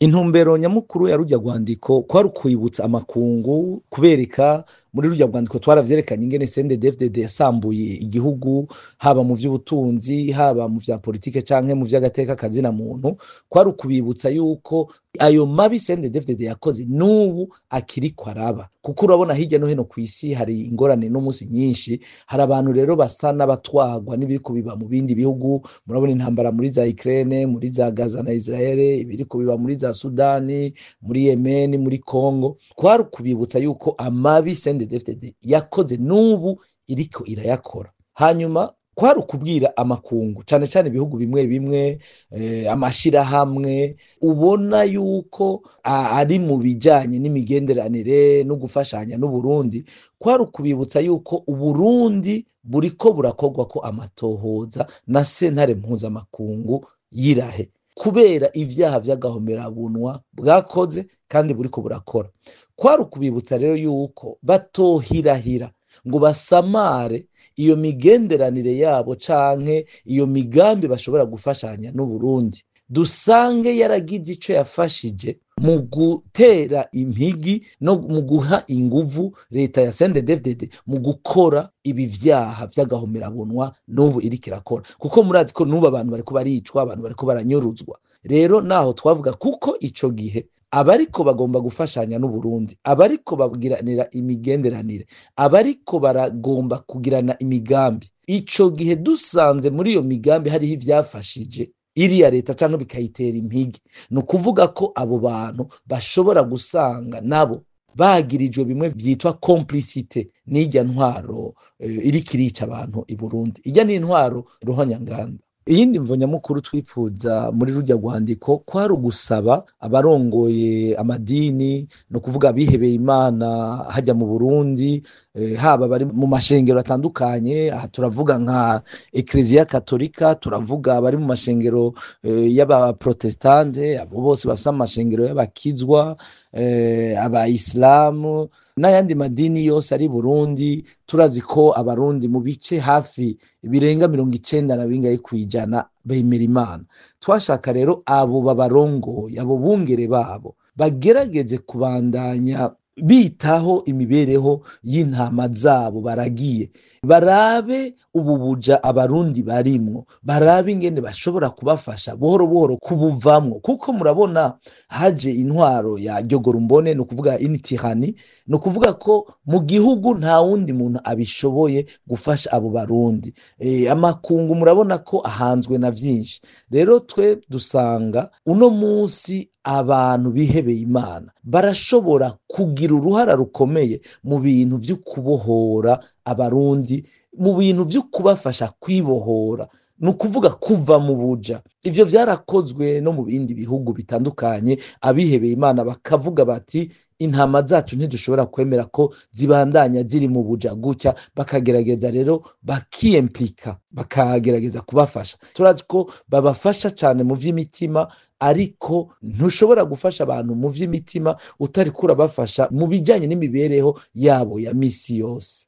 Intumbero nyamukuru ya rurya rwandiko kwari ukwibutsa amakungu, kubereka muri rurya rwandiko twaravyerekanye ingene CNDD-FDD yasambuye igihugu, haba mu vy'ubutunzi, haba mu vya politike canke mu vy'agateka kazina muntu. Kwari ukubibutsa yuko ayo mabi CNDD-FDD yakoze n'ubu akiriko araba, kuko urabona hirya no hino kw'isi hari ingorane n'umunsi nyinshi. Hari abantu rero basa n'abatwagwa n'ibiriko biba mu bindi bihugu. Murabona intambara muri za Ukraine, muri za Gaza na Israel, ibiriko biba muri za Sudani, muri Yemen, muri Congo. Kwari ukubibutsa yuko amabi CNDD-FDD yakoze n'ubu iriko irayakora. Hanyuma kwari ukubwira amakungu, cane cane ibihugu bimwe bimwe, amashirahamwe ubona yuko ari mu bijanye n'imigenderanire no gufashanya n'Uburundi. Kwari ukubibutsa yuko Uburundi buriko burakorwako amatohoza na sentare mpuzamakungu y'Irahe, kubera ivyaha vy'agahomerabunwa bwakoze kandi buriko burakora. Kwari ukubibutsa rero yuko batohirahira ngo basamare iyo migenderanire yabo canke iyo migambi bashobora gufashanya n'Uburundi, dusange yaragize ico yafashije mu gutera impigi no mu guha inguvu leta ya CNDD-FDD mu gukora ibi vyaha vy'agahomerabunwa n'ubu iriko irakora. Kuko murazi ko n'ubu abantu bariko baricwa, abantu bariko baranyuruzwa. Rero naho twavuga kuko ico gihe abariko bagomba gufashanya n'Uburundi, abariko bagiranira imigenderanire, abariko baragomba kugirana imigambi, ico gihe dusanze muri iyo migambi hariho ivyafashije iriya leta canke bikayitera impigi, ni ukuvuga ko abo bantu bashobora gusanga nabo bagirijwe bimwe vyitwa complicité n'irya ntwaro iriko irica abantu i Burundi. Irya ni intwaro ruhonyanganda. Iyindi mvo nyamukuru twipfuza muri rurya rwandiko kwari ugusaba abarongoye amadini, no kuvuga abihebeye Imana hajya mu Burundi, haba bari mu mashengero atandukanye. Aha turavuga nka Ecclesia Katolika, turavuga abari mu mashengero y'abaprotestante, abo bose bafise amashengero y'abakizwa, abayisilamu n'ayandi madini yose ari Burundi. Turazi ko abarundi mu bice hafi birenga 90 kw'ijana bemera Imana. Twashaka rero abo babarongoye, abo bungere babo bagerageze kubandanya bitaho imibereho y'intama zabo baragiye, barabe ububuja abarundi barimwo, barabe ingene bashobora kubafasha buhoro buhoro kubuvamwo. Kuko murabona haje intwaro ya Ryogorumbone, no kuvuga initihani, no kuvuga ko mu gihugu nta wundi muntu abishoboye gufasha abo barundi. Amakungu murabona ko ahanzwe na vyinshi. Rero twe dusanga uno musi abantu bihebeye Imana barashobora kugira uruhara rukomeye mu bintu vyo kubohora abarundi, mu bintu vyo kubafasha kwibohora, ni ukuvuga kuva mu buja. Ivyo vyarakozwe no mu bindi bihugu bitandukanye. Abihebeye Imana bakavuga bati intama zacu ntidushobora kwemera ko zibandanya ziri mu buja gutya, bakagerageza rero bakiyemplika, bakagerageza kubafasha. Turazi ko babafasha cane mu vy'imitima, ariko ntushobora gufasha abantu mu vy'imitima utariko urabafasha mu bijanye n'imibereho yabo ya misi yose.